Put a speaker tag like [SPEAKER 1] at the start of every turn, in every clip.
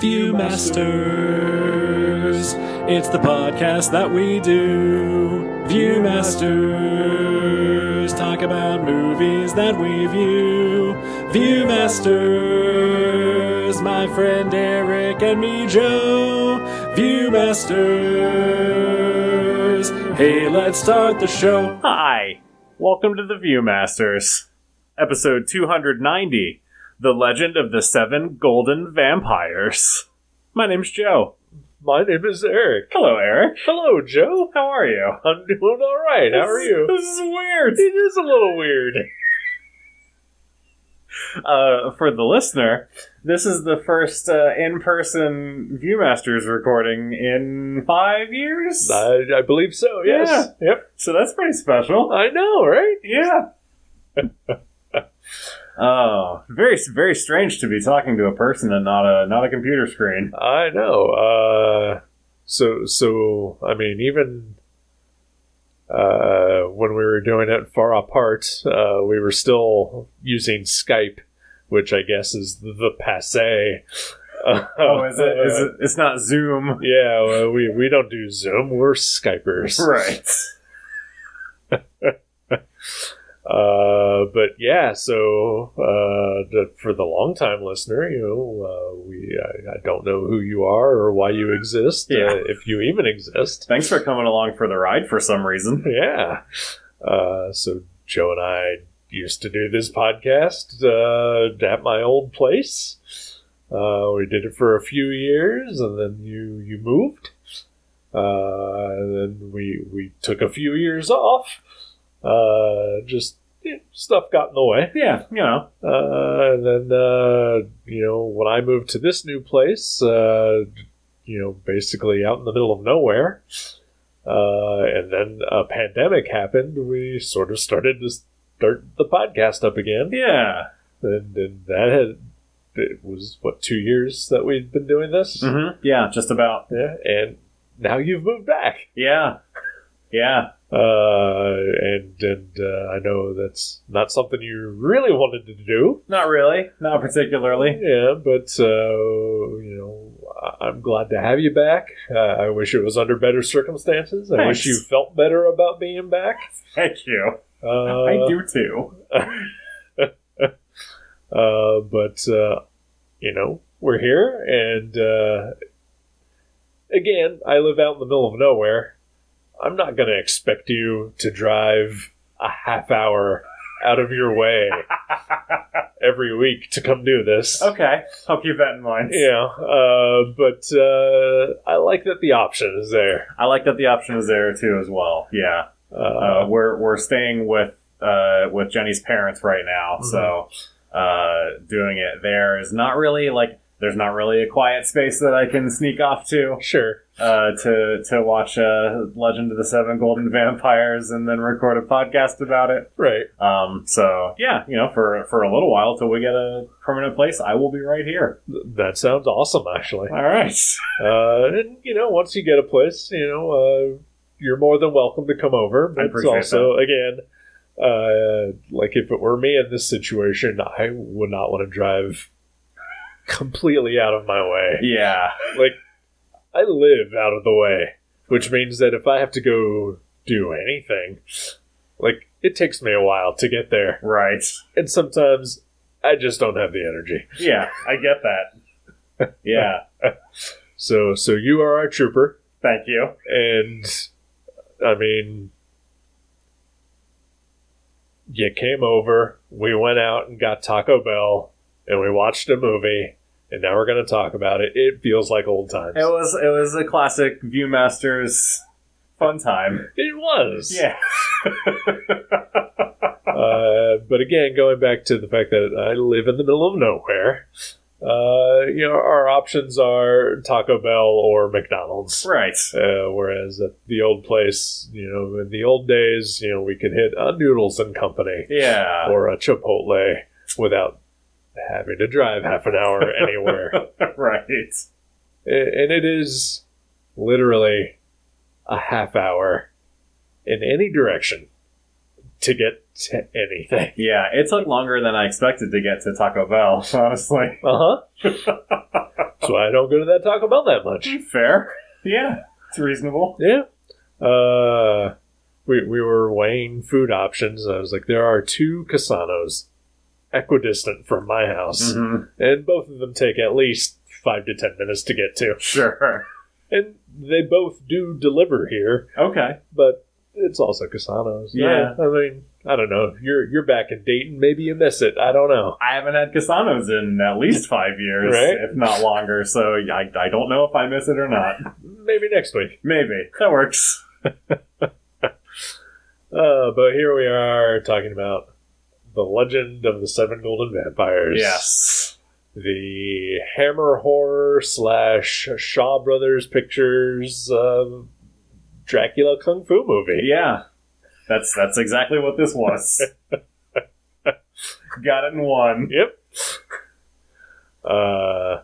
[SPEAKER 1] Viewmasters, it's the podcast that we do. Viewmasters, talk about movies that we view. Viewmasters, my friend Eric and me, Joe. Viewmasters, hey, let's start the show.
[SPEAKER 2] Hi, welcome to the Viewmasters, episode 290. The Legend of the Seven Golden Vampires. My name's Joe.
[SPEAKER 3] My name is Eric.
[SPEAKER 2] Hello, Eric.
[SPEAKER 3] Hello, Joe.
[SPEAKER 2] How are you?
[SPEAKER 3] I'm doing all right. How are you?
[SPEAKER 2] This is weird.
[SPEAKER 3] It is a little weird.
[SPEAKER 2] For the listener, this is the first in-person Viewmasters recording in 5 years?
[SPEAKER 3] I believe so, yes.
[SPEAKER 2] Yeah.
[SPEAKER 3] Yep.
[SPEAKER 2] So that's pretty special.
[SPEAKER 3] I know, right?
[SPEAKER 2] Yeah. Oh, very, very strange to be talking to a person and not a computer screen.
[SPEAKER 3] I know. So I mean, even when we were doing it far apart, we were still using Skype, which I guess is the passé.
[SPEAKER 2] Oh, is it? It's not Zoom.
[SPEAKER 3] Yeah, well, we don't do Zoom. We're Skypers.
[SPEAKER 2] Right.
[SPEAKER 3] But yeah, so for the long-time listener, I don't know who you are or why you exist, if you even exist.
[SPEAKER 2] Thanks for coming along for the ride for some reason.
[SPEAKER 3] Yeah. So Joe and I used to do this podcast at my old place. We did it for a few years, and then you moved. And then we took a few years off. Stuff got in the way.
[SPEAKER 2] Yeah,
[SPEAKER 3] and then, when I moved to this new place, basically out in the middle of nowhere, and then a pandemic happened, we sort of started to start the podcast up again.
[SPEAKER 2] Yeah.
[SPEAKER 3] And it was, 2 years that we'd been doing this?
[SPEAKER 2] Mm-hmm. Yeah, just about.
[SPEAKER 3] Yeah, and now you've moved back.
[SPEAKER 2] Yeah. Yeah.
[SPEAKER 3] And I know that's not something you really wanted to do.
[SPEAKER 2] Not really. Not particularly.
[SPEAKER 3] Yeah, but, I'm glad to have you back. I wish it was under better circumstances.
[SPEAKER 2] Thanks.
[SPEAKER 3] I wish you felt better about being back.
[SPEAKER 2] Thank you. I do too.
[SPEAKER 3] But, we're here, and, again, I live out in the middle of nowhere. I'm not going to expect you to drive a half hour out of your way every week to come do this.
[SPEAKER 2] Okay, I'll keep that in mind.
[SPEAKER 3] Yeah, but I like that the option is there.
[SPEAKER 2] I like that the option is there too as well. Yeah, we're staying with Jenny's parents right now, so doing it there is not really there's not really a quiet space that I can sneak off to.
[SPEAKER 3] Sure.
[SPEAKER 2] To watch Legend of the Seven Golden Vampires and then record a podcast about it.
[SPEAKER 3] Right.
[SPEAKER 2] So yeah, for a little while till we get a permanent place, I will be right here.
[SPEAKER 3] That sounds awesome, actually.
[SPEAKER 2] All right.
[SPEAKER 3] And once you get a place, you're more than welcome to come over. But
[SPEAKER 2] I appreciate
[SPEAKER 3] also, again, if it were me in this situation, I would not want to drive completely out of my way.
[SPEAKER 2] Yeah.
[SPEAKER 3] I live out of the way, which means that if I have to go do anything, it takes me a while to get there.
[SPEAKER 2] Right.
[SPEAKER 3] And sometimes I just don't have the energy.
[SPEAKER 2] Yeah, I get that. Yeah.
[SPEAKER 3] So you are our trooper.
[SPEAKER 2] Thank you.
[SPEAKER 3] And, I mean, you came over, we went out and got Taco Bell, and we watched a movie. And now we're going to talk about it. It feels like old times.
[SPEAKER 2] It was a classic Viewmasters fun time.
[SPEAKER 3] It was.
[SPEAKER 2] Yeah.
[SPEAKER 3] But again, going back to the fact that I live in the middle of nowhere, our options are Taco Bell or McDonald's.
[SPEAKER 2] Right.
[SPEAKER 3] Whereas at the old place, in the old days, we could hit a Noodles and Company.
[SPEAKER 2] Yeah.
[SPEAKER 3] Or a Chipotle without having to drive half an hour anywhere.
[SPEAKER 2] Right.
[SPEAKER 3] And it is literally a half hour in any direction to get to anything.
[SPEAKER 2] Yeah, it took longer than I expected to get to Taco Bell, honestly.
[SPEAKER 3] Uh-huh. That's why I don't go to that Taco Bell that much.
[SPEAKER 2] Fair. Yeah, it's reasonable.
[SPEAKER 3] Yeah. We were weighing food options. I was like, there are 2 Casanos equidistant from my house, and both of them take at least 5 to 10 minutes to get to.
[SPEAKER 2] Sure.
[SPEAKER 3] And they both do deliver here.
[SPEAKER 2] Okay.
[SPEAKER 3] But it's also Casanos.
[SPEAKER 2] Yeah.
[SPEAKER 3] I mean, I don't know. You're back in Dayton. Maybe you miss it. I don't know.
[SPEAKER 2] I haven't had Casanos in at least 5 years,
[SPEAKER 3] Right?
[SPEAKER 2] if not longer, so I don't know if I miss it or not.
[SPEAKER 3] Maybe next week.
[SPEAKER 2] Maybe. That works.
[SPEAKER 3] But here we are talking about The Legend of the Seven Golden Vampires.
[SPEAKER 2] Yes.
[SPEAKER 3] The Hammer Horror / Shaw Brothers Pictures Dracula Kung Fu movie.
[SPEAKER 2] Yeah. That's exactly what this was. Got it in one.
[SPEAKER 3] Yep. I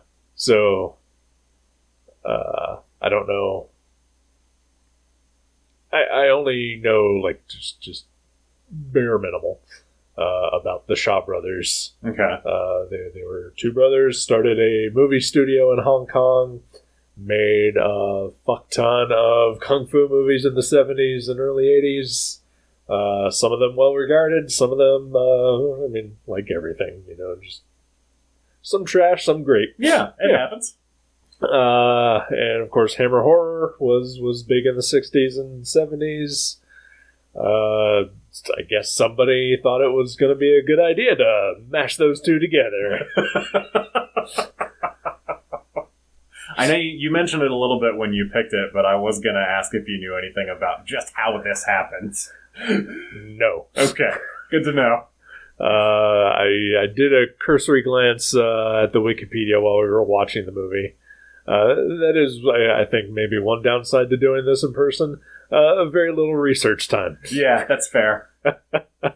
[SPEAKER 3] don't know. I only know like just bare minimal about the Shaw Brothers.
[SPEAKER 2] Okay.
[SPEAKER 3] They were 2 brothers, started a movie studio in Hong Kong, made a fuck ton of kung fu movies in the 70s and early 80s. Some of them well regarded, some of them, I mean, like everything, just some trash, some great.
[SPEAKER 2] Yeah, it happens.
[SPEAKER 3] And of course, Hammer Horror was big in the 60s and 70s. I guess somebody thought it was going to be a good idea to mash those 2 together.
[SPEAKER 2] I know you mentioned it a little bit when you picked it, but I was going to ask if you knew anything about just how this happened.
[SPEAKER 3] No.
[SPEAKER 2] Okay, good to know.
[SPEAKER 3] I did a cursory glance at the Wikipedia while we were watching the movie. That is, I think, maybe one downside to doing this in person. Very little research time.
[SPEAKER 2] Yeah, that's fair.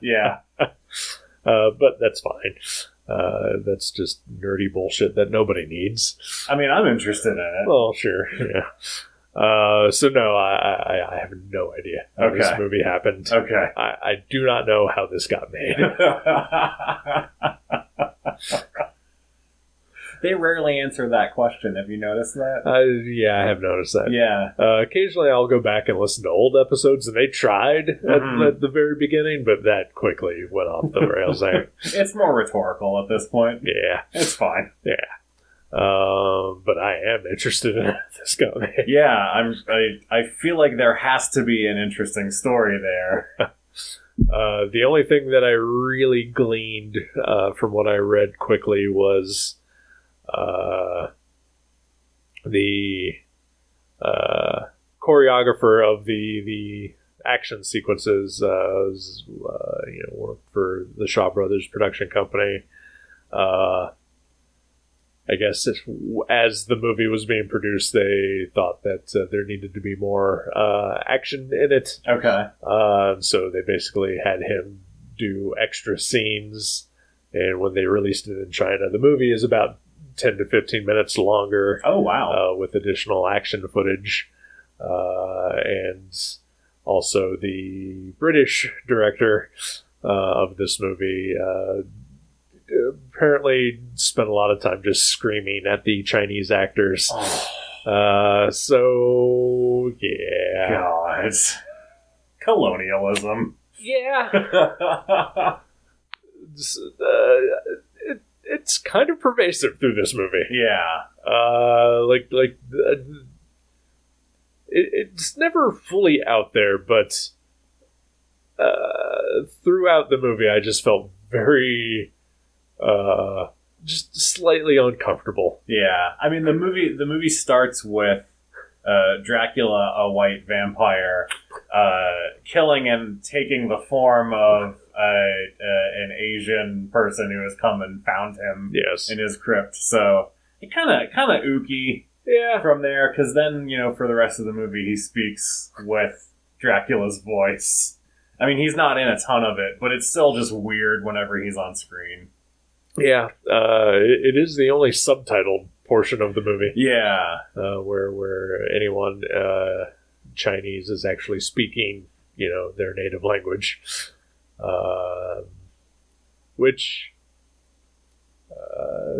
[SPEAKER 2] Yeah.
[SPEAKER 3] But that's fine. That's just nerdy bullshit that nobody needs.
[SPEAKER 2] I mean, I'm interested in it.
[SPEAKER 3] Well, sure, yeah. So no, I have no idea how this movie happened.
[SPEAKER 2] Okay.
[SPEAKER 3] I do not know how this got made.
[SPEAKER 2] They rarely answer that question. Have you noticed that?
[SPEAKER 3] Yeah, I have noticed that.
[SPEAKER 2] Yeah.
[SPEAKER 3] Occasionally I'll go back and listen to old episodes, and they tried at the very beginning, but that quickly went off the rails there.
[SPEAKER 2] It's more rhetorical at this point.
[SPEAKER 3] Yeah.
[SPEAKER 2] It's fine.
[SPEAKER 3] Yeah. But I am interested in this guy.
[SPEAKER 2] Yeah, I feel like there has to be an interesting story there.
[SPEAKER 3] The only thing that I really gleaned from what I read quickly was the choreographer of the action sequences worked for the Shaw Brothers production company. I guess as the movie was being produced, they thought that there needed to be more action in it.
[SPEAKER 2] Okay.
[SPEAKER 3] So they basically had him do extra scenes, and when they released it in China, the movie is about 10 to 15 minutes longer.
[SPEAKER 2] Oh, wow.
[SPEAKER 3] With additional action footage. And also the British director of this movie apparently spent a lot of time just screaming at the Chinese actors. So, yeah.
[SPEAKER 2] God. Colonialism.
[SPEAKER 3] Yeah. It's kind of pervasive through this movie.
[SPEAKER 2] Yeah.
[SPEAKER 3] It's never fully out there, but throughout the movie, I just felt very, just slightly uncomfortable.
[SPEAKER 2] Yeah. I mean, the movie starts with Dracula, a white vampire, killing and taking the form of an Asian person who has come and found him in his crypt. So it kind of ooky from there, because then, for the rest of the movie, he speaks with Dracula's voice. I mean, he's not in a ton of it, but it's still just weird whenever he's on screen.
[SPEAKER 3] Yeah, it is the only subtitled portion of the movie.
[SPEAKER 2] Yeah.
[SPEAKER 3] Where anyone Chinese is actually speaking, their native language. Which,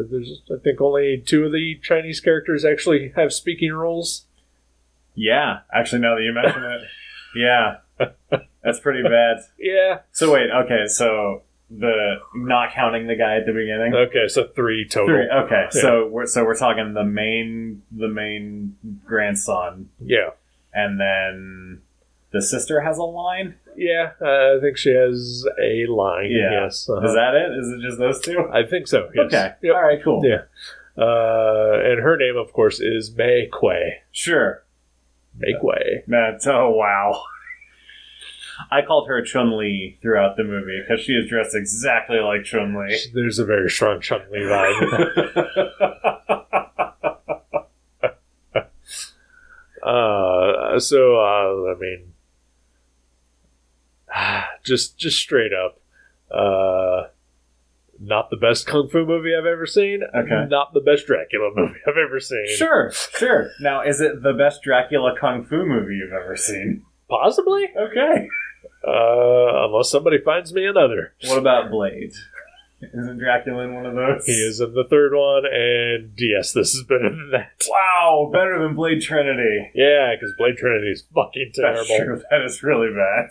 [SPEAKER 3] There's, I think, only 2 of the Chinese characters actually have speaking roles.
[SPEAKER 2] Yeah, actually, now that you mention it, yeah, that's pretty bad.
[SPEAKER 3] Yeah.
[SPEAKER 2] So wait, okay, so not counting the guy at the beginning.
[SPEAKER 3] Okay, so 3 total.
[SPEAKER 2] 3. Okay,
[SPEAKER 3] Yeah.
[SPEAKER 2] so we're talking the main grandson.
[SPEAKER 3] Yeah.
[SPEAKER 2] And then the sister has a line?
[SPEAKER 3] Yeah, I think she has a line.
[SPEAKER 2] Yeah.
[SPEAKER 3] Yes.
[SPEAKER 2] Is that it? Is it just those 2?
[SPEAKER 3] I think so. Yes.
[SPEAKER 2] Okay.
[SPEAKER 3] Yep.
[SPEAKER 2] All right, cool.
[SPEAKER 3] Yeah. And her name, of course, is Mei Kuei.
[SPEAKER 2] Sure.
[SPEAKER 3] Mei Kuei.
[SPEAKER 2] Oh, wow. I called her Chun-Li throughout the movie because she is dressed exactly like Chun-Li.
[SPEAKER 3] There's a very strong Chun-Li vibe. I mean, just straight up, not the best kung fu movie I've ever seen.
[SPEAKER 2] Okay.
[SPEAKER 3] Not the best Dracula movie I've ever seen.
[SPEAKER 2] Sure. Now, is it the best Dracula kung fu movie you've ever seen?
[SPEAKER 3] Possibly.
[SPEAKER 2] Okay.
[SPEAKER 3] Unless somebody finds me another.
[SPEAKER 2] What about Blade? Isn't Dracula in one of those?
[SPEAKER 3] He is in the 3rd one, and yes, this is better than that.
[SPEAKER 2] Wow, better than Blade Trinity.
[SPEAKER 3] Yeah, because Blade Trinity is fucking terrible.
[SPEAKER 2] That's true. That is really bad.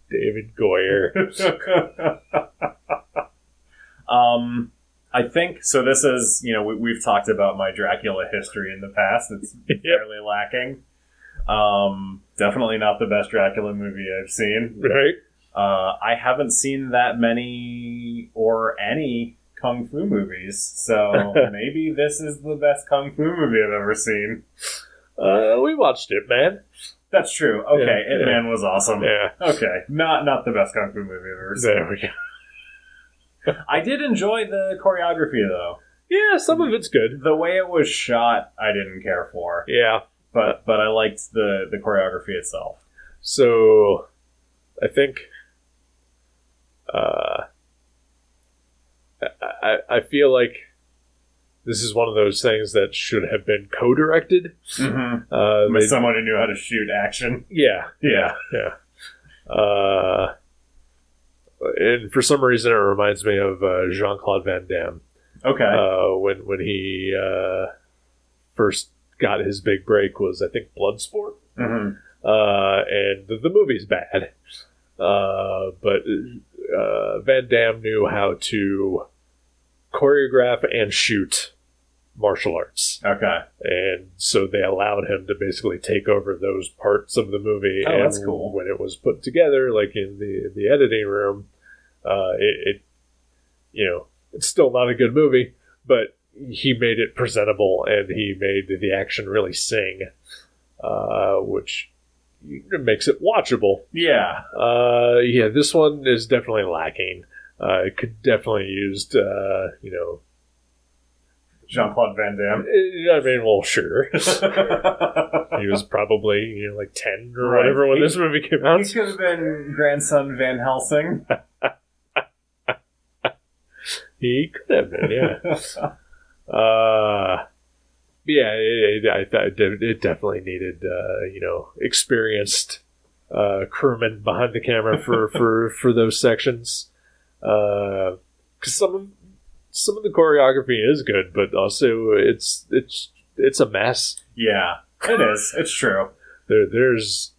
[SPEAKER 3] David Goyer.
[SPEAKER 2] I think, so this is, we've talked about my Dracula history in the past. It's fairly lacking. Definitely not the best Dracula movie I've seen.
[SPEAKER 3] Right?
[SPEAKER 2] I haven't seen that many or any kung fu movies, so maybe this is the best kung fu movie I've ever seen.
[SPEAKER 3] We watched it, man.
[SPEAKER 2] That's true. Okay,
[SPEAKER 3] Yeah,
[SPEAKER 2] Ip Man was awesome.
[SPEAKER 3] Yeah.
[SPEAKER 2] Okay, not the best kung fu movie I've ever seen.
[SPEAKER 3] There we go.
[SPEAKER 2] I did enjoy the choreography, though.
[SPEAKER 3] Yeah, some of it's good.
[SPEAKER 2] The way it was shot, I didn't care for.
[SPEAKER 3] Yeah.
[SPEAKER 2] But I liked the choreography itself.
[SPEAKER 3] So, I think... I feel like this is one of those things that should have been co-directed.
[SPEAKER 2] Mm-hmm. With someone who knew how to shoot action.
[SPEAKER 3] Yeah. And for some reason, it reminds me of Jean-Claude Van Damme.
[SPEAKER 2] Okay.
[SPEAKER 3] When he first got his big break was, I think, Bloodsport.
[SPEAKER 2] Mm-hmm.
[SPEAKER 3] And the movie's bad. But Van Damme knew how to choreograph and shoot martial arts.
[SPEAKER 2] Okay.
[SPEAKER 3] And so they allowed him to basically take over those parts of the movie.
[SPEAKER 2] Oh,
[SPEAKER 3] and
[SPEAKER 2] that's cool.
[SPEAKER 3] When it was put together, like in the editing room, it's still not a good movie, but he made it presentable and he made the action really sing, which makes it watchable.
[SPEAKER 2] Yeah.
[SPEAKER 3] This one is definitely lacking. It could definitely used,
[SPEAKER 2] Jean-Claude Van Damme.
[SPEAKER 3] I mean, well, sure. He was probably, like 10 or whatever when this movie came out.
[SPEAKER 2] He could have been grandson Van Helsing.
[SPEAKER 3] He could have been, yeah. It definitely needed, experienced crewmen behind the camera for those sections. Because some of the choreography is good, but also it's a mess.
[SPEAKER 2] Yeah, it is. It's true.
[SPEAKER 3] There's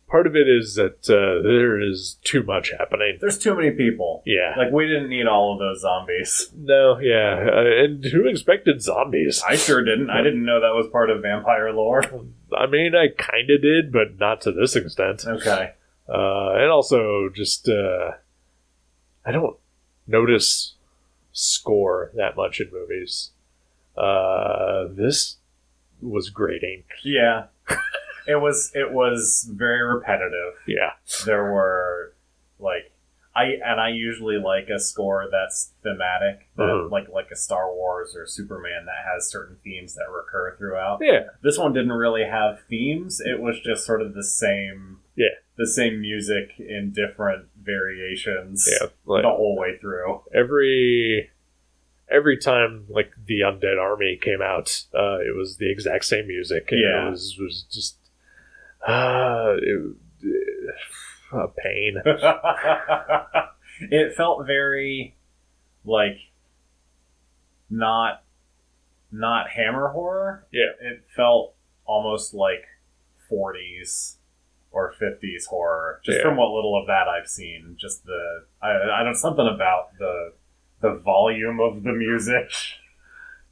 [SPEAKER 3] part of it is that there is too much happening.
[SPEAKER 2] There's too many people.
[SPEAKER 3] Yeah.
[SPEAKER 2] Like, we didn't need all of those zombies.
[SPEAKER 3] No, yeah. And who expected zombies?
[SPEAKER 2] I sure didn't. I didn't know that was part of vampire lore.
[SPEAKER 3] I mean, I kind of did, but not to this extent.
[SPEAKER 2] Okay.
[SPEAKER 3] And also, just, I don't notice score that much in movies. This was grating.
[SPEAKER 2] Yeah. It was very repetitive.
[SPEAKER 3] Yeah.
[SPEAKER 2] There were, I usually like a score that's thematic, like a Star Wars or Superman that has certain themes that recur throughout.
[SPEAKER 3] Yeah.
[SPEAKER 2] This one didn't really have themes. It was just sort of the same music in different variations the whole way through.
[SPEAKER 3] Every time, like, the Undead Army came out, it was the exact same music. And it was just a pain.
[SPEAKER 2] It felt very like not Hammer horror.
[SPEAKER 3] Yeah.
[SPEAKER 2] It felt almost like 40s or 50s horror, just from what little of that I've seen. Just I don't, something about the volume of the music.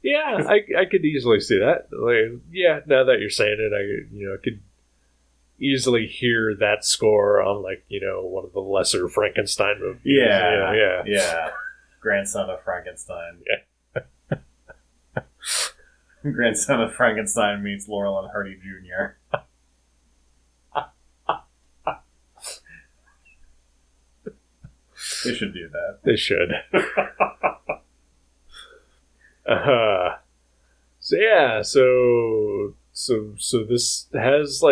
[SPEAKER 3] Yeah, I could easily see that. Like, yeah, now that you're saying it, I could easily hear that score on one of the lesser Frankenstein movies.
[SPEAKER 2] Yeah. Grandson of Frankenstein.
[SPEAKER 3] Yeah.
[SPEAKER 2] Grandson of Frankenstein meets Laurel and Hardy Jr. They should do that.
[SPEAKER 3] They should. So this has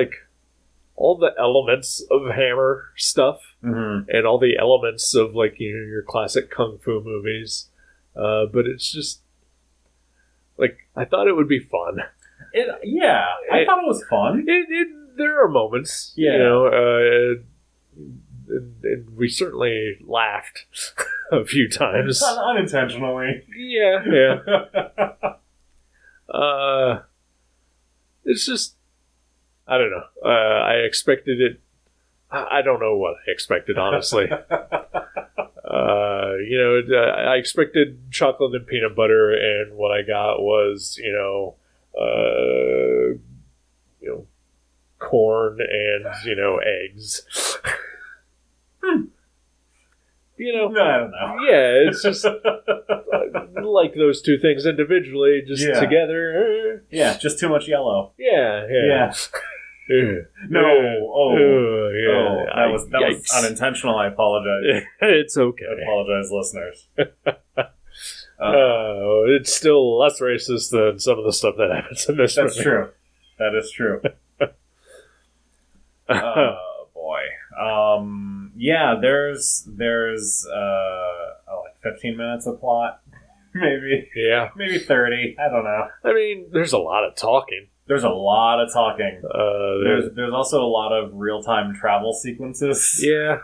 [SPEAKER 3] all the elements of Hammer stuff, and all the elements of your classic kung fu movies, but it's just I thought it would be fun.
[SPEAKER 2] I thought it was fun.
[SPEAKER 3] There are moments, and we certainly laughed a few times.
[SPEAKER 2] Unintentionally.
[SPEAKER 3] Yeah. It's just, I don't know. I expected it. I don't know what I expected, honestly. I expected chocolate and peanut butter, and what I got was, corn and, eggs.
[SPEAKER 2] I don't know.
[SPEAKER 3] Yeah, it's just like those two things individually, just together.
[SPEAKER 2] Yeah, just too much yellow.
[SPEAKER 3] Yeah.
[SPEAKER 2] No. That was
[SPEAKER 3] Yikes.
[SPEAKER 2] unintentional. I apologize.
[SPEAKER 3] It's okay.
[SPEAKER 2] I apologize, listeners.
[SPEAKER 3] It's still less racist than some of the stuff that happens in this movie.
[SPEAKER 2] That's true. That is true. Oh boy. There's 15 minutes of plot, maybe.
[SPEAKER 3] Yeah.
[SPEAKER 2] Maybe 30. I don't know.
[SPEAKER 3] I mean, there's a lot of talking.
[SPEAKER 2] There's a lot of talking.
[SPEAKER 3] There's
[SPEAKER 2] also a lot of real-time travel sequences.
[SPEAKER 3] Yeah.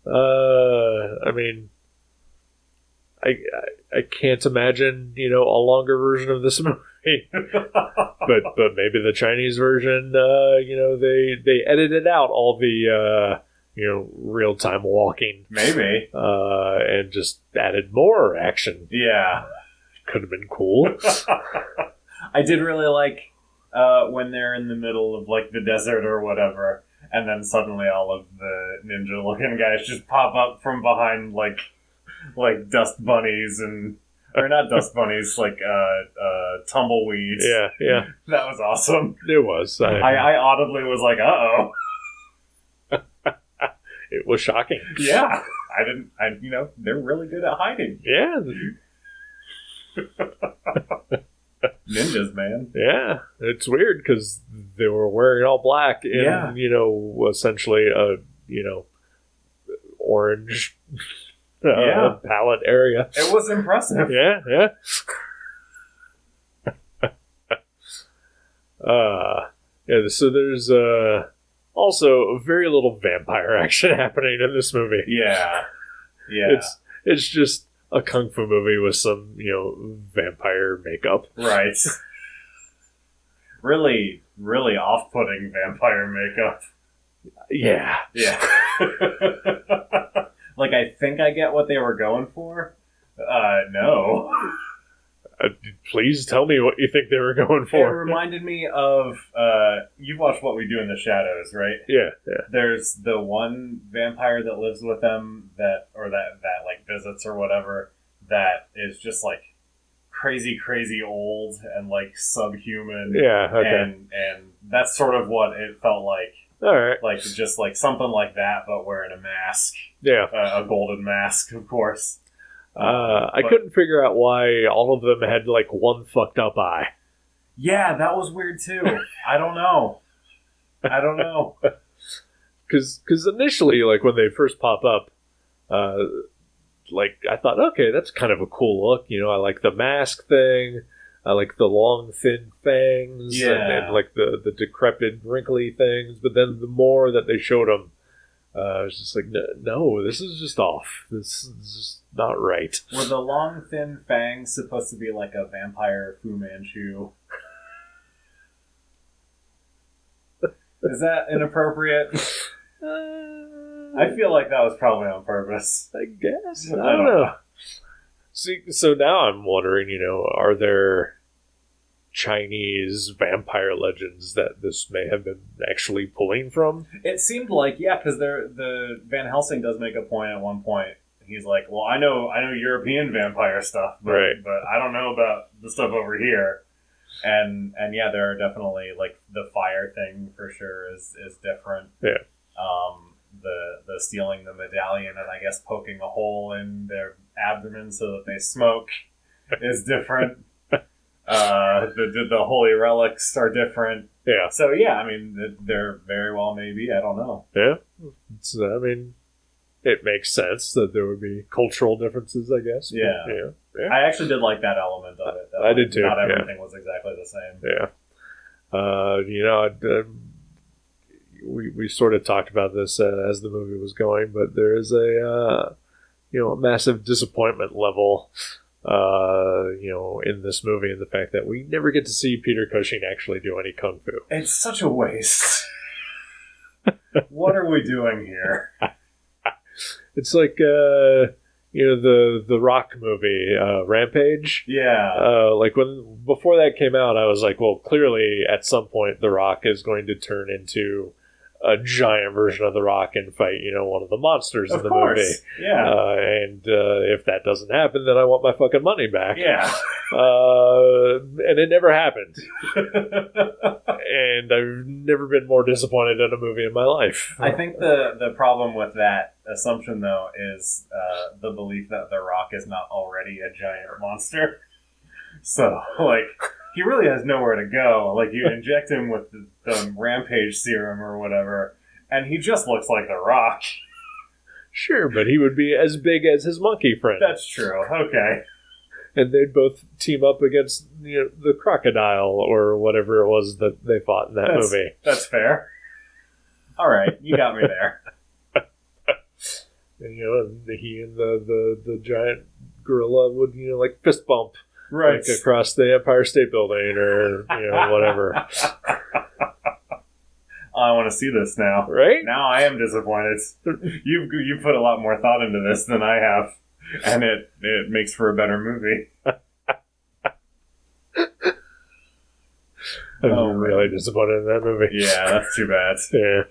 [SPEAKER 3] I mean, I can't imagine, a longer version of this movie. but maybe the Chinese version, they edited out all the, real-time walking.
[SPEAKER 2] Maybe.
[SPEAKER 3] And just added more action.
[SPEAKER 2] Yeah.
[SPEAKER 3] Could have been cool.
[SPEAKER 2] I did really like when they're in the middle of the desert or whatever, and then suddenly all of the ninja-looking guys just pop up from behind like dust bunnies or not dust bunnies, tumbleweeds.
[SPEAKER 3] Yeah.
[SPEAKER 2] That was awesome.
[SPEAKER 3] It was.
[SPEAKER 2] I audibly was like, uh-oh.
[SPEAKER 3] It was shocking.
[SPEAKER 2] Yeah. They're really good at hiding.
[SPEAKER 3] Yeah.
[SPEAKER 2] Ninjas, man.
[SPEAKER 3] Yeah. It's weird because they were wearing all black in, essentially a, orange palette area.
[SPEAKER 2] It was impressive.
[SPEAKER 3] Yeah. So there's also very little vampire action happening in this movie.
[SPEAKER 2] Yeah.
[SPEAKER 3] It's just a kung fu movie with some, vampire makeup.
[SPEAKER 2] Right. Really, really off-putting vampire makeup.
[SPEAKER 3] Yeah.
[SPEAKER 2] Yeah. I think I get what they were going for. No.
[SPEAKER 3] Please tell me what you think they were going for.
[SPEAKER 2] It reminded me of, you've watched What We Do in the Shadows, right?
[SPEAKER 3] Yeah.
[SPEAKER 2] There's the one vampire that lives with them that visits or whatever, that is just crazy old and subhuman.
[SPEAKER 3] Yeah, okay.
[SPEAKER 2] And that's sort of what it felt like.
[SPEAKER 3] All right.
[SPEAKER 2] Just something like that, but wearing a mask.
[SPEAKER 3] Yeah.
[SPEAKER 2] A golden mask, of course.
[SPEAKER 3] I couldn't figure out why all of them had one fucked up eye.
[SPEAKER 2] Yeah, that was weird too. I don't know.
[SPEAKER 3] Because initially, when they first pop up, I thought, okay, that's kind of a cool look. I like the mask thing. I like the long, thin fangs.
[SPEAKER 2] Yeah.
[SPEAKER 3] And the decrepit, wrinkly things. But then the more that they showed them, I was just like, no, this is just off. This is just not right.
[SPEAKER 2] Were the long, thin fangs supposed to be like a vampire Fu Manchu? Is that inappropriate? I feel like that was probably on purpose.
[SPEAKER 3] I guess. I don't know. See, so now I'm wondering, are there Chinese vampire legends that this may have been actually pulling from?
[SPEAKER 2] It seemed like, yeah, because the Van Helsing does make a point at one point. He's like, well, I know European vampire stuff, but I don't know about the stuff over here. And yeah, there are definitely, like, the fire thing for sure is different.
[SPEAKER 3] Yeah.
[SPEAKER 2] The stealing the medallion and I guess poking a hole in their abdomen so that they smoke is different. The holy relics are different.
[SPEAKER 3] Yeah.
[SPEAKER 2] So yeah, I mean, they're very well maybe. I don't know.
[SPEAKER 3] Yeah. It makes sense that there would be cultural differences, I guess.
[SPEAKER 2] Yeah.
[SPEAKER 3] Yeah.
[SPEAKER 2] I actually did like that element of it.
[SPEAKER 3] I did too.
[SPEAKER 2] Not everything was exactly the same.
[SPEAKER 3] Yeah. We sort of talked about this as the movie was going, but there is a massive disappointment level in this movie, and the fact that we never get to see Peter Cushing actually do any kung fu.
[SPEAKER 2] It's such a waste. What are we doing here?
[SPEAKER 3] It's like the Rock movie, Rampage.
[SPEAKER 2] Yeah.
[SPEAKER 3] Before that came out, I was like, well, clearly at some point The Rock is going to turn into a giant version of The Rock and fight, one of the monsters in the movie.
[SPEAKER 2] Yeah.
[SPEAKER 3] And if that doesn't happen, then I want my fucking money back.
[SPEAKER 2] Yeah.
[SPEAKER 3] And it never happened. And I've never been more disappointed in a movie in my life.
[SPEAKER 2] I think the problem with that assumption, though, is the belief that The Rock is not already a giant monster. So, he really has nowhere to go. Like, you inject him with the Rampage serum or whatever, and he just looks like The Rock.
[SPEAKER 3] Sure, but he would be as big as his monkey friend.
[SPEAKER 2] That's true. Okay.
[SPEAKER 3] And they'd both team up against the crocodile or whatever it was that they fought in that movie.
[SPEAKER 2] That's fair. All right, you got me there.
[SPEAKER 3] And he and the giant gorilla would fist bump.
[SPEAKER 2] Right.
[SPEAKER 3] Across the Empire State Building or, whatever.
[SPEAKER 2] I want to see this now.
[SPEAKER 3] Right?
[SPEAKER 2] Now I am disappointed. You put a lot more thought into this than I have, and it makes for a better movie.
[SPEAKER 3] I was really disappointed in that movie.
[SPEAKER 2] Yeah, that's too bad.
[SPEAKER 3] Yeah.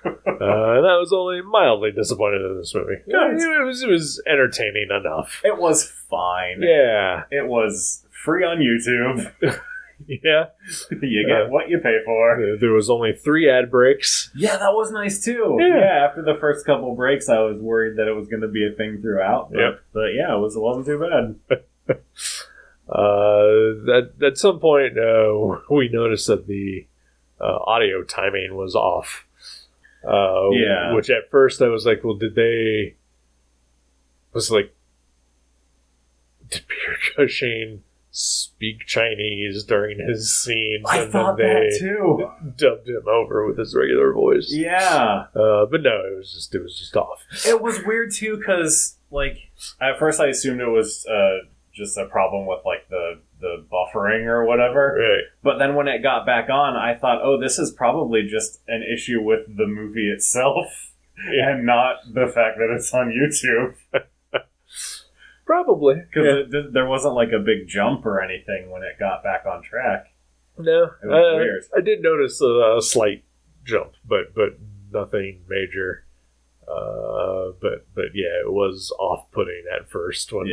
[SPEAKER 3] And I was only mildly disappointed in this movie. It was entertaining enough.
[SPEAKER 2] It was fine.
[SPEAKER 3] Yeah.
[SPEAKER 2] It was free on YouTube.
[SPEAKER 3] Yeah.
[SPEAKER 2] You get what you pay for.
[SPEAKER 3] There was only 3 ad breaks.
[SPEAKER 2] Yeah, that was nice too. Yeah, after the first couple breaks, I was worried that it was going to be a thing throughout. But yeah, it wasn't too bad.
[SPEAKER 3] At some point, we noticed that the audio timing was off. Which at first I was like, well, did Peter Cushing speak Chinese during his scenes?
[SPEAKER 2] I thought that too.
[SPEAKER 3] Dubbed him over with his regular voice.
[SPEAKER 2] Yeah.
[SPEAKER 3] But no, it was just off.
[SPEAKER 2] It was weird too, because at first I assumed it was just a problem with the buffering or whatever.
[SPEAKER 3] Right.
[SPEAKER 2] But then when it got back on, I thought, oh, this is probably just an issue with the movie itself and not the fact that it's on YouTube.
[SPEAKER 3] Probably.
[SPEAKER 2] Because there wasn't a big jump or anything when it got back on track.
[SPEAKER 3] No.
[SPEAKER 2] It was weird.
[SPEAKER 3] I did notice a slight jump, but nothing major. But yeah, it was off-putting at first when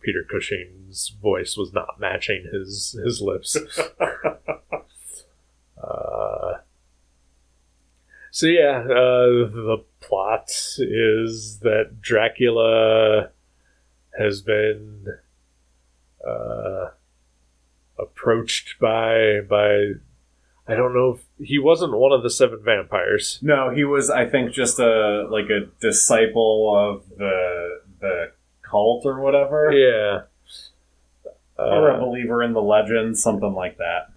[SPEAKER 3] Peter Cushing's voice was not matching his lips. So yeah, the plot is that Dracula has been approached by I don't know if he wasn't one of the 7 vampires.
[SPEAKER 2] No, he was, I think, just a disciple of the cult or whatever.
[SPEAKER 3] Yeah.
[SPEAKER 2] Or a believer in the legend, something like that.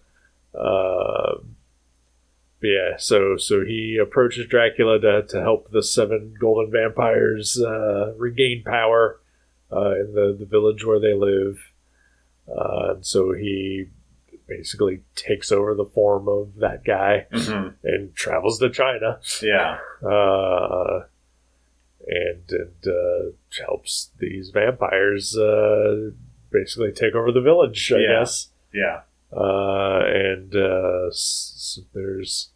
[SPEAKER 3] Yeah, so he approaches Dracula to help the 7 golden vampires regain power in the village where they live. And so he basically takes over the form of that guy and travels to China.
[SPEAKER 2] Yeah.
[SPEAKER 3] And helps these vampires basically take over the village, I guess.
[SPEAKER 2] Yeah.
[SPEAKER 3] So there's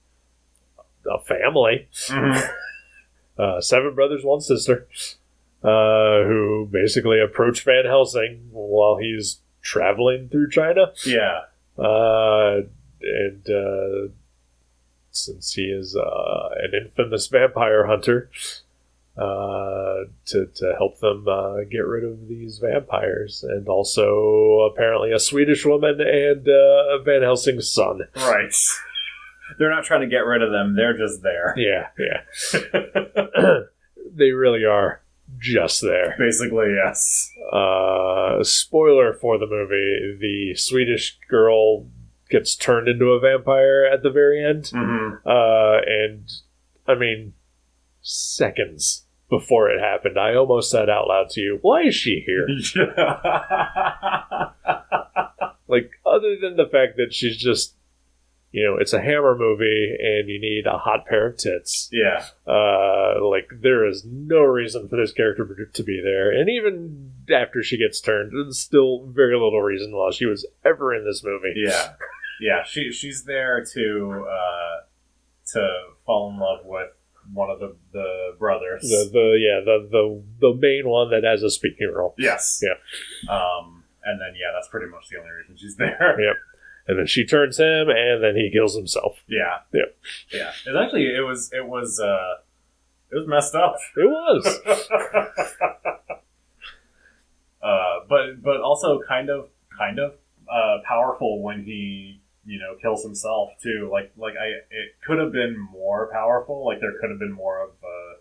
[SPEAKER 3] a family. 7 brothers, 1 sister, who basically approach Van Helsing while he's traveling through China.
[SPEAKER 2] Yeah.
[SPEAKER 3] And since he is an infamous vampire hunter, to help them get rid of these vampires, and also apparently a Swedish woman and Van Helsing's son.
[SPEAKER 2] Right. They're not trying to get rid of them, they're just there.
[SPEAKER 3] Yeah. They really are just there.
[SPEAKER 2] Basically, yes.
[SPEAKER 3] Spoiler for the movie, the Swedish girl gets turned into a vampire at the very end. And, I mean, seconds before it happened, I almost said out loud to you, why is she here? Like, other than the fact that she's just, it's a Hammer movie and you need a hot pair of tits.
[SPEAKER 2] Yeah.
[SPEAKER 3] Like, there is no reason for this character to be there. And even after she gets turned, there's still very little reason why she was ever in this movie.
[SPEAKER 2] Yeah. Yeah, she's there to fall in love with one of the brothers.
[SPEAKER 3] The main one that has a speaking role.
[SPEAKER 2] Yes.
[SPEAKER 3] Yeah.
[SPEAKER 2] And then that's pretty much the only reason she's there.
[SPEAKER 3] Yep. And then she turns him, and then he kills himself.
[SPEAKER 2] Yeah.
[SPEAKER 3] Yep.
[SPEAKER 2] Yeah. It was messed up.
[SPEAKER 3] It was.
[SPEAKER 2] But also kind of powerful when he kills himself too. It could have been more powerful. Like there could have been more of a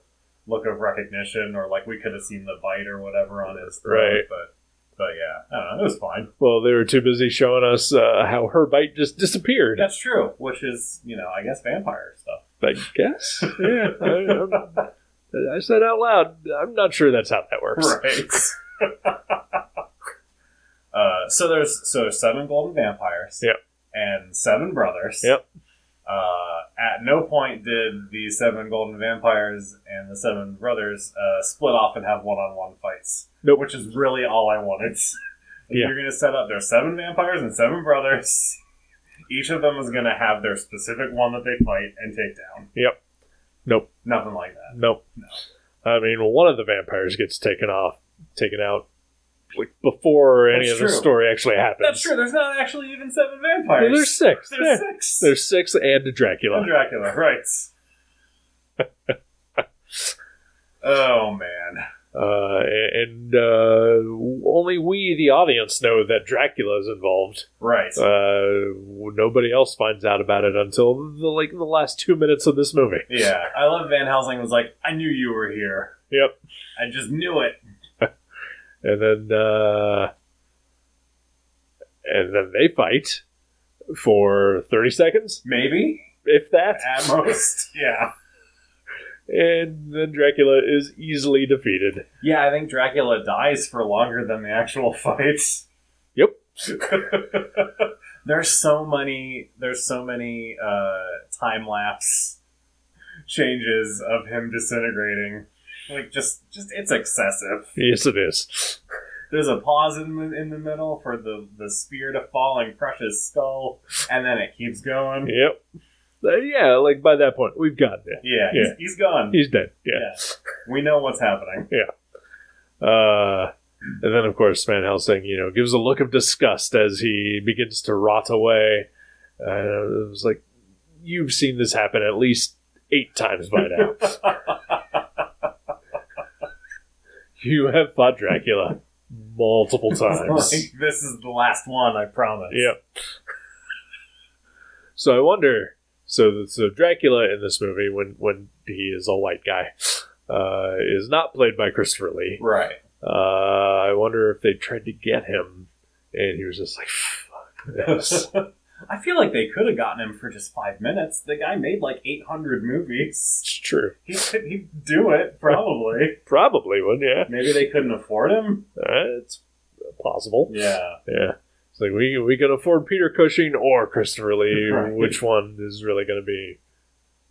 [SPEAKER 2] look of recognition, or like we could have seen the bite or whatever on his throat.
[SPEAKER 3] Right.
[SPEAKER 2] But yeah, I don't know, it was fine.
[SPEAKER 3] Well, they were too busy showing us how her bite just disappeared.
[SPEAKER 2] That's true, which is, I guess vampire stuff.
[SPEAKER 3] I guess. Yeah. I said out loud, I'm not sure that's how that works.
[SPEAKER 2] Right. So there's 7 golden vampires.
[SPEAKER 3] Yep.
[SPEAKER 2] And 7 brothers.
[SPEAKER 3] Yep.
[SPEAKER 2] At no point did the 7 golden vampires and the 7 brothers split off and have one-on-one fights.
[SPEAKER 3] Nope.
[SPEAKER 2] Which is really all I wanted.
[SPEAKER 3] Yeah.
[SPEAKER 2] You're going to set up, there's 7 vampires and 7 brothers. Each of them is going to have their specific one that they fight and take down.
[SPEAKER 3] Yep. Nope.
[SPEAKER 2] Nothing like that.
[SPEAKER 3] Nope.
[SPEAKER 2] No.
[SPEAKER 3] I mean, one of the vampires gets taken out, like before any of the story actually happens.
[SPEAKER 2] That's true. There's not actually even 7 vampires.
[SPEAKER 3] Yeah, there's 6.
[SPEAKER 2] There's 6.
[SPEAKER 3] There's 6 and Dracula.
[SPEAKER 2] And Dracula, right. Oh, man.
[SPEAKER 3] Only we, the audience, know that Dracula is involved.
[SPEAKER 2] Right.
[SPEAKER 3] Nobody else finds out about it until the last 2 minutes of this movie.
[SPEAKER 2] Yeah. I love Van Helsing was like, I knew you were here.
[SPEAKER 3] Yep.
[SPEAKER 2] I just knew it.
[SPEAKER 3] And then they fight for 30 seconds?
[SPEAKER 2] Maybe.
[SPEAKER 3] If that.
[SPEAKER 2] At most, yeah.
[SPEAKER 3] And then Dracula is easily defeated.
[SPEAKER 2] Yeah, I think Dracula dies for longer than the actual fights.
[SPEAKER 3] Yep.
[SPEAKER 2] There's so many time-lapse changes of him disintegrating. Like, just it's excessive.
[SPEAKER 3] Yes, it is.
[SPEAKER 2] There's a pause in the middle for the spear to fall and crush his skull, and then it keeps going.
[SPEAKER 3] Yep. Yeah, like by that point, we've got it.
[SPEAKER 2] Yeah, he's gone.
[SPEAKER 3] He's dead. Yeah.
[SPEAKER 2] We know what's happening.
[SPEAKER 3] Yeah. And then, of course, Van Helsing, gives a look of disgust as he begins to rot away. It was like, you've seen this happen at least 8 times by now. You have fought Dracula multiple times.
[SPEAKER 2] Like, this is the last one, I promise.
[SPEAKER 3] Yep. So I wonder... So Dracula in this movie, when he is a white guy, is not played by Christopher Lee.
[SPEAKER 2] Right.
[SPEAKER 3] I wonder if they tried to get him, and he was just like, fuck this.
[SPEAKER 2] I feel like they could have gotten him for just 5 minutes. The guy made like 800 movies.
[SPEAKER 3] It's true.
[SPEAKER 2] He'd do it, probably.
[SPEAKER 3] Probably would, yeah.
[SPEAKER 2] Maybe they couldn't afford him?
[SPEAKER 3] It's possible.
[SPEAKER 2] Yeah.
[SPEAKER 3] Yeah. It's like, we can afford Peter Cushing or Christopher Lee.
[SPEAKER 2] Right.
[SPEAKER 3] Which one is really going to be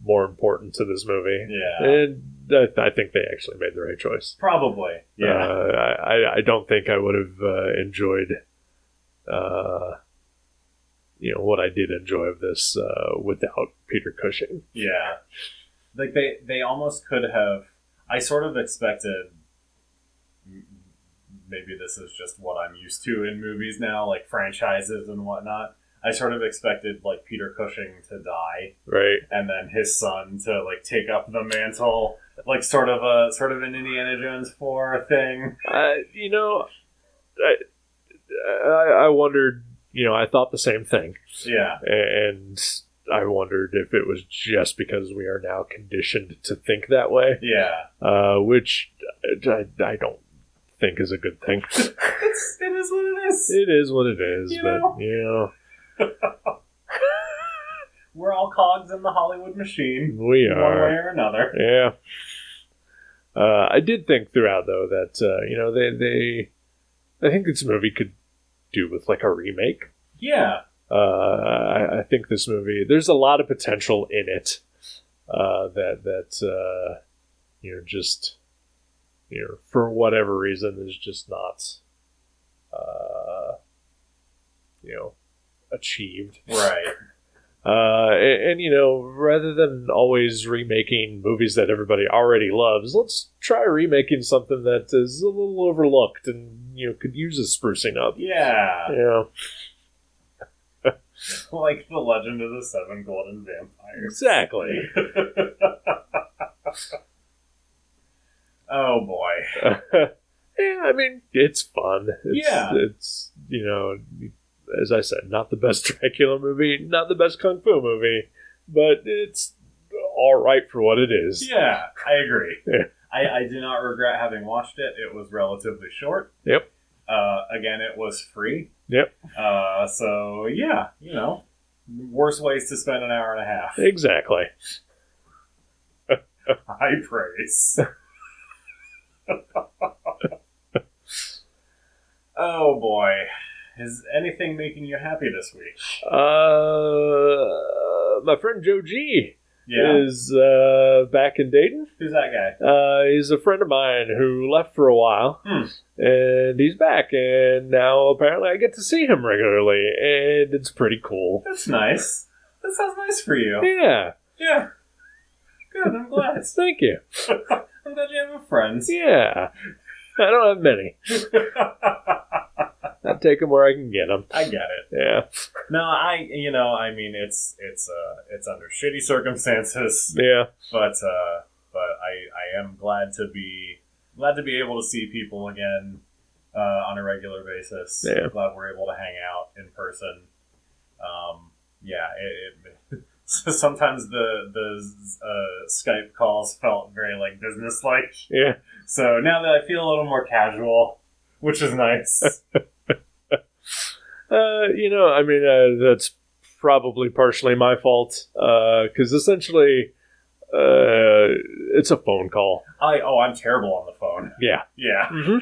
[SPEAKER 3] more important to this movie?
[SPEAKER 2] Yeah.
[SPEAKER 3] And I think they actually made the right choice.
[SPEAKER 2] Probably. Yeah.
[SPEAKER 3] I don't think I would have enjoyed what I did enjoy of this without Peter Cushing.
[SPEAKER 2] Yeah. Like, they almost could have... I sort of expected... Maybe this is just what I'm used to in movies now, like franchises and whatnot. I sort of expected, like, Peter Cushing to die.
[SPEAKER 3] Right.
[SPEAKER 2] And then his son to, like, take up the mantle. Like, sort of an Indiana Jones 4 thing.
[SPEAKER 3] I wondered, I thought the same thing.
[SPEAKER 2] Yeah.
[SPEAKER 3] And I wondered if it was just because we are now conditioned to think that way.
[SPEAKER 2] Yeah.
[SPEAKER 3] Which I don't think is a good thing.
[SPEAKER 2] It is what it is.
[SPEAKER 3] It is what it is,
[SPEAKER 2] We're all cogs in the Hollywood machine.
[SPEAKER 3] We are.
[SPEAKER 2] One way or another.
[SPEAKER 3] Yeah. I did think throughout, though, that, I think this movie could do with, like, a remake.
[SPEAKER 2] Yeah.
[SPEAKER 3] I think this movie, there's a lot of potential in it just, for whatever reason, is just not, achieved.
[SPEAKER 2] Right.
[SPEAKER 3] Rather than always remaking movies that everybody already loves, let's try remaking something that is a little overlooked and, could use a sprucing up.
[SPEAKER 2] Yeah.
[SPEAKER 3] Yeah.
[SPEAKER 2] Like the Legend of the Seven Golden Vampires.
[SPEAKER 3] Exactly.
[SPEAKER 2] Oh, boy.
[SPEAKER 3] Yeah, I mean, it's fun. It's, as I said, not the best Dracula movie, not the best Kung Fu movie, but it's all right for what it is.
[SPEAKER 2] Yeah, I agree.
[SPEAKER 3] Yeah.
[SPEAKER 2] I do not regret having watched it. It was relatively short.
[SPEAKER 3] Yep.
[SPEAKER 2] Again, it was free.
[SPEAKER 3] Yep.
[SPEAKER 2] So, yeah, worse ways to spend an hour and a half.
[SPEAKER 3] Exactly.
[SPEAKER 2] High praise. Oh, boy. Is anything making you happy this week?
[SPEAKER 3] My friend Joe G
[SPEAKER 2] Yeah.
[SPEAKER 3] is back in Dayton.
[SPEAKER 2] Who's that guy?
[SPEAKER 3] He's a friend of mine who left for a while, and he's back, and now apparently I get to see him regularly, and it's pretty cool.
[SPEAKER 2] That's nice. That sounds nice for you.
[SPEAKER 3] Yeah.
[SPEAKER 2] Yeah. Good, I'm glad.
[SPEAKER 3] Thank you.
[SPEAKER 2] I'm glad you have friends.
[SPEAKER 3] Yeah. I don't have many. I take them where I can get them.
[SPEAKER 2] I get it.
[SPEAKER 3] Yeah.
[SPEAKER 2] No, I mean, it's under shitty circumstances.
[SPEAKER 3] Yeah.
[SPEAKER 2] But I am glad to be able to see people again on a regular basis.
[SPEAKER 3] Yeah.
[SPEAKER 2] Glad we're able to hang out in person. Sometimes the Skype calls felt very like business-like.
[SPEAKER 3] Yeah.
[SPEAKER 2] So now that I feel a little more casual, which is nice.
[SPEAKER 3] That's probably partially my fault, because essentially, it's a phone call.
[SPEAKER 2] I'm terrible on the phone.
[SPEAKER 3] Yeah.
[SPEAKER 2] Yeah.
[SPEAKER 3] Mm-hmm.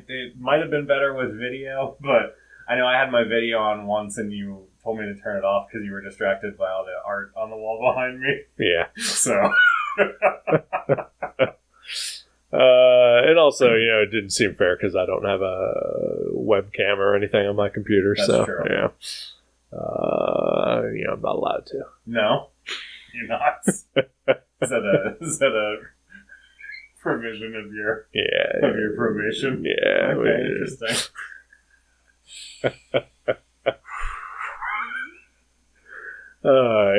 [SPEAKER 2] It might have been better with video, but I know I had my video on once and you told me to turn it off because you were distracted by all the art on the wall behind me.
[SPEAKER 3] Yeah.
[SPEAKER 2] So.
[SPEAKER 3] And also, it didn't seem fair because I don't have a webcam or anything on my computer.
[SPEAKER 2] That's
[SPEAKER 3] so,
[SPEAKER 2] true.
[SPEAKER 3] Yeah. I'm not allowed to.
[SPEAKER 2] No, you're not. Is that a provision of your probation?
[SPEAKER 3] Yeah.
[SPEAKER 2] Okay, interesting.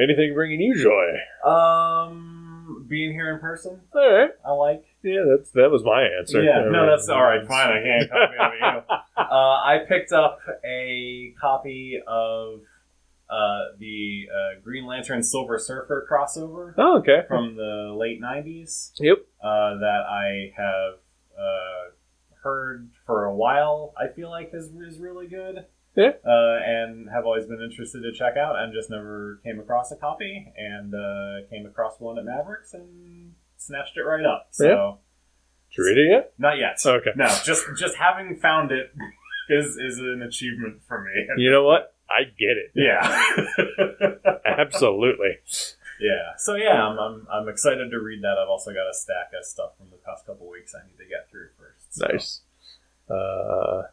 [SPEAKER 3] Anything bringing you joy?
[SPEAKER 2] Being here in person.
[SPEAKER 3] All right.
[SPEAKER 2] I like.
[SPEAKER 3] Yeah, that was my answer.
[SPEAKER 2] Yeah, no, that's all right. Fine, I can't copy out of you. I picked up a copy of the Green Lantern Silver Surfer crossover.
[SPEAKER 3] Oh, okay.
[SPEAKER 2] From the late 90s.
[SPEAKER 3] Yep.
[SPEAKER 2] That I have heard for a while. I feel like is really good.
[SPEAKER 3] Yeah.
[SPEAKER 2] And have always been interested to check out, and just never came across a copy, and came across one at Mavericks and snatched it right up. So,
[SPEAKER 3] Did you read it yet?
[SPEAKER 2] not yet.
[SPEAKER 3] Okay.
[SPEAKER 2] No, just having found it is an achievement for me.
[SPEAKER 3] You know what? I get it.
[SPEAKER 2] Yeah.
[SPEAKER 3] Absolutely.
[SPEAKER 2] Yeah. So yeah, I'm excited to read that. I've also got a stack of stuff from the past couple weeks I need to get through first. So.
[SPEAKER 3] Nice. Of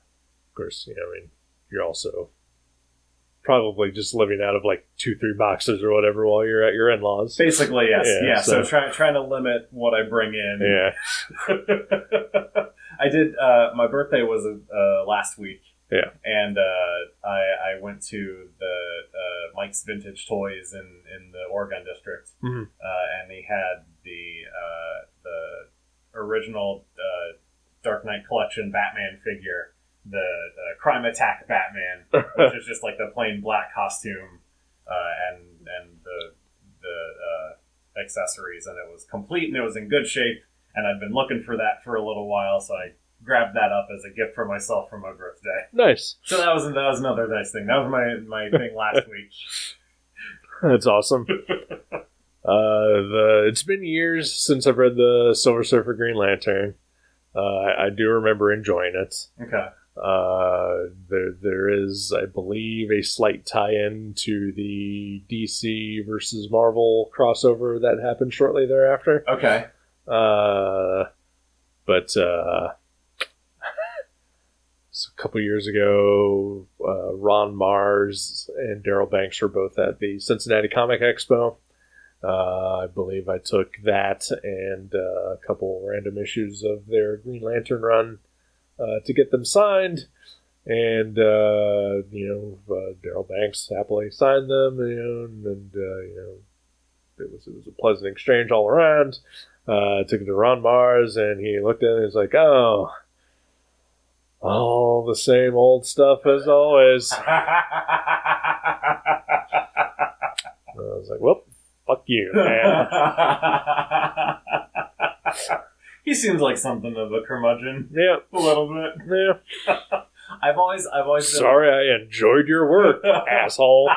[SPEAKER 3] course, you're also probably just living out of like 2-3 boxes or whatever while you're at your in-laws.
[SPEAKER 2] Basically, yes. Yeah. So
[SPEAKER 3] So
[SPEAKER 2] trying to limit what I bring in.
[SPEAKER 3] yeah.
[SPEAKER 2] I did. My birthday was last week.
[SPEAKER 3] Yeah.
[SPEAKER 2] And I went to the Mike's Vintage Toys in the Oregon district,
[SPEAKER 3] Mhm.
[SPEAKER 2] and they had the original Dark Knight collection Batman figure, the Crime Attack Batman, which is just like the plain black costume, and the accessories, and it was complete and it was in good shape, and I'd been looking for that for a little while, so I grabbed that up as a gift for myself for my birthday.
[SPEAKER 3] Nice.
[SPEAKER 2] So that was another nice thing. That was my thing last week.
[SPEAKER 3] That's awesome. It's been years since I've read the Silver Surfer Green Lantern. I do remember enjoying it.
[SPEAKER 2] Okay.
[SPEAKER 3] There is, I believe, a slight tie-in to the DC versus Marvel crossover that happened shortly thereafter.
[SPEAKER 2] Okay.
[SPEAKER 3] But so a couple years ago, Ron Mars and Daryl Banks were both at the Cincinnati Comic Expo. I believe I took that and a couple random issues of their Green Lantern run to get them signed. And, Daryl Banks happily signed them, and it was a pleasant exchange all around. Took it to Ron Mars, and he looked at it and was like, oh, all the same old stuff as always. I was like, well, fuck you, man.
[SPEAKER 2] He seems like something of a curmudgeon.
[SPEAKER 3] Yeah.
[SPEAKER 2] A little bit.
[SPEAKER 3] Yeah.
[SPEAKER 2] I've always been...
[SPEAKER 3] Sorry, I enjoyed your work, asshole.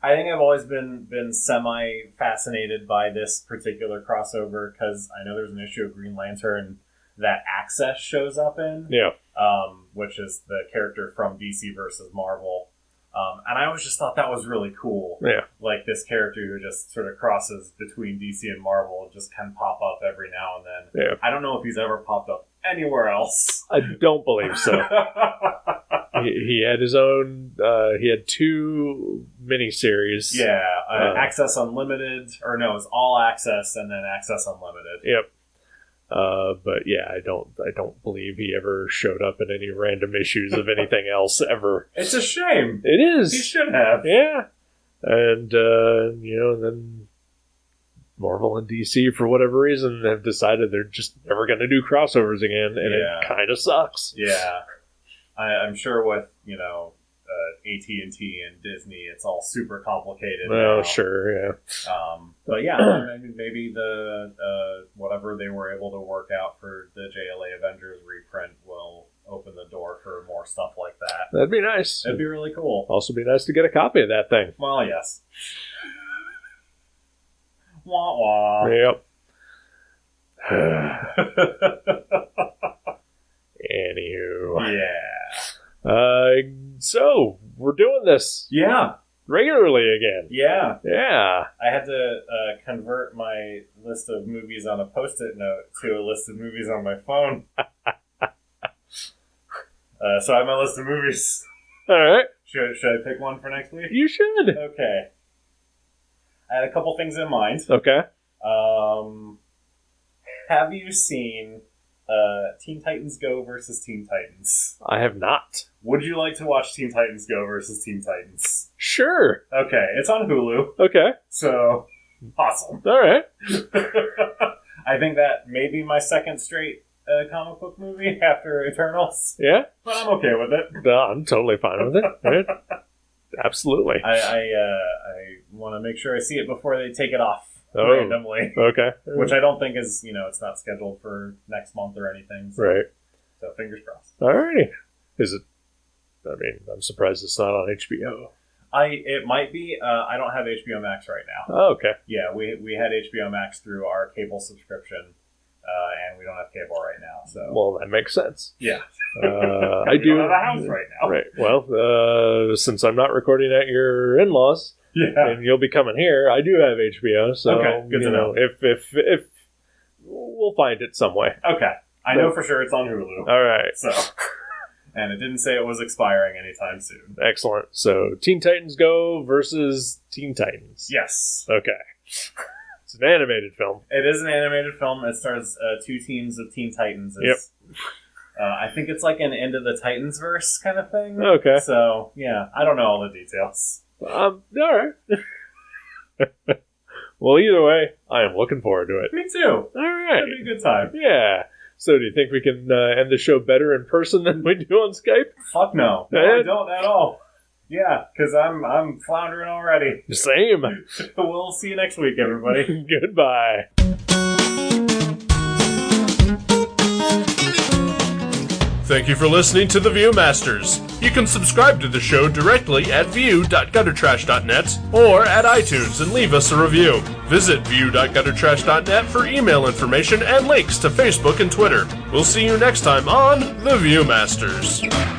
[SPEAKER 2] I think I've always been semi-fascinated by this particular crossover, because I know there's an issue of Green Lantern that Access shows up in.
[SPEAKER 3] Yeah.
[SPEAKER 2] Which is the character from DC versus Marvel. And I always just thought that was really cool.
[SPEAKER 3] Yeah.
[SPEAKER 2] Like this character who just sort of crosses between DC and Marvel just can pop up every now and then.
[SPEAKER 3] Yeah.
[SPEAKER 2] I don't know if he's ever popped up anywhere else.
[SPEAKER 3] I don't believe so. he had his own, he had 2 miniseries.
[SPEAKER 2] Yeah. Access Unlimited, or no, it's All Access and then Access Unlimited.
[SPEAKER 3] Yep. But yeah, I don't believe he ever showed up in any random issues of anything else ever.
[SPEAKER 2] It's a shame.
[SPEAKER 3] It is.
[SPEAKER 2] He should have.
[SPEAKER 3] Yeah. And, then Marvel and DC, for whatever reason, have decided they're just never going to do crossovers again, and it kind of sucks.
[SPEAKER 2] Yeah. I'm sure with, AT&T and Disney, it's all super complicated
[SPEAKER 3] Well,
[SPEAKER 2] now.
[SPEAKER 3] sure, yeah.
[SPEAKER 2] But yeah, maybe the whatever they were able to work out for the JLA Avengers reprint will open the door for more stuff like that.
[SPEAKER 3] That'd be nice.
[SPEAKER 2] It'd be really cool.
[SPEAKER 3] Also be nice to get a copy of that thing.
[SPEAKER 2] Well, yes. Wah wah.
[SPEAKER 3] Yep. Anywho.
[SPEAKER 2] Yeah.
[SPEAKER 3] So, we're doing this
[SPEAKER 2] Yeah.
[SPEAKER 3] regularly again.
[SPEAKER 2] Yeah.
[SPEAKER 3] Yeah.
[SPEAKER 2] I had to convert my list of movies on a Post-it note to a list of movies on my phone. So I have my list of movies.
[SPEAKER 3] All right.
[SPEAKER 2] Should I pick one for next week?
[SPEAKER 3] You should.
[SPEAKER 2] Okay. I had a couple things in mind.
[SPEAKER 3] Okay.
[SPEAKER 2] Have you seen Teen Titans Go versus Teen Titans?
[SPEAKER 3] I have not.
[SPEAKER 2] Would you like to watch Teen Titans Go versus Teen Titans?
[SPEAKER 3] Sure.
[SPEAKER 2] Okay, it's on Hulu,
[SPEAKER 3] Okay.
[SPEAKER 2] so awesome.
[SPEAKER 3] All right.
[SPEAKER 2] I think that may be my second straight comic book movie after Eternals,
[SPEAKER 3] Yeah.
[SPEAKER 2] but I'm okay with it.
[SPEAKER 3] No, I'm totally fine with it. Right? Absolutely.
[SPEAKER 2] I want to make sure I see it before they take it off randomly,
[SPEAKER 3] Okay.
[SPEAKER 2] which I don't think is, it's not scheduled for next month or anything. So,
[SPEAKER 3] Right.
[SPEAKER 2] so fingers crossed.
[SPEAKER 3] All righty. Is it I mean, I'm surprised it's not on HBO.
[SPEAKER 2] It might be. I don't have HBO Max right now.
[SPEAKER 3] Oh, okay.
[SPEAKER 2] Yeah, we had HBO Max through our cable subscription, and we don't have cable right now. So
[SPEAKER 3] Well, that makes sense.
[SPEAKER 2] yeah,
[SPEAKER 3] I
[SPEAKER 2] we
[SPEAKER 3] do
[SPEAKER 2] don't have a house right now.
[SPEAKER 3] Right. Well, since I'm not recording at your in-laws,
[SPEAKER 2] Yeah.
[SPEAKER 3] and you'll be coming here, I do have HBO. So
[SPEAKER 2] Okay, good to know.
[SPEAKER 3] If we'll find it some way.
[SPEAKER 2] Okay, I know for sure it's on Hulu.
[SPEAKER 3] All right.
[SPEAKER 2] So, and it didn't say it was expiring anytime soon.
[SPEAKER 3] Excellent. So Teen Titans Go versus Teen Titans.
[SPEAKER 2] Yes,
[SPEAKER 3] Okay. It's an animated film.
[SPEAKER 2] it is an animated film. It stars two teams of Teen Titans. It's, I think it's like an End of the Titans verse kind of thing.
[SPEAKER 3] Okay.
[SPEAKER 2] So yeah, I don't know all the details.
[SPEAKER 3] All right. Well, either way, I am looking forward to it.
[SPEAKER 2] Me too.
[SPEAKER 3] All right.
[SPEAKER 2] It'll be a good time.
[SPEAKER 3] Yeah. So do you think we can end the show better in person than we do on Skype?
[SPEAKER 2] Fuck no. No, I don't at all. Yeah, because I'm floundering already.
[SPEAKER 3] Same.
[SPEAKER 2] We'll see you next week, everybody.
[SPEAKER 3] Goodbye.
[SPEAKER 4] Thank you for listening to The Viewmasters. You can subscribe to the show directly at view.guttertrash.net or at iTunes and leave us a review. Visit view.guttertrash.net for email information and links to Facebook and Twitter. We'll see you next time on The Viewmasters.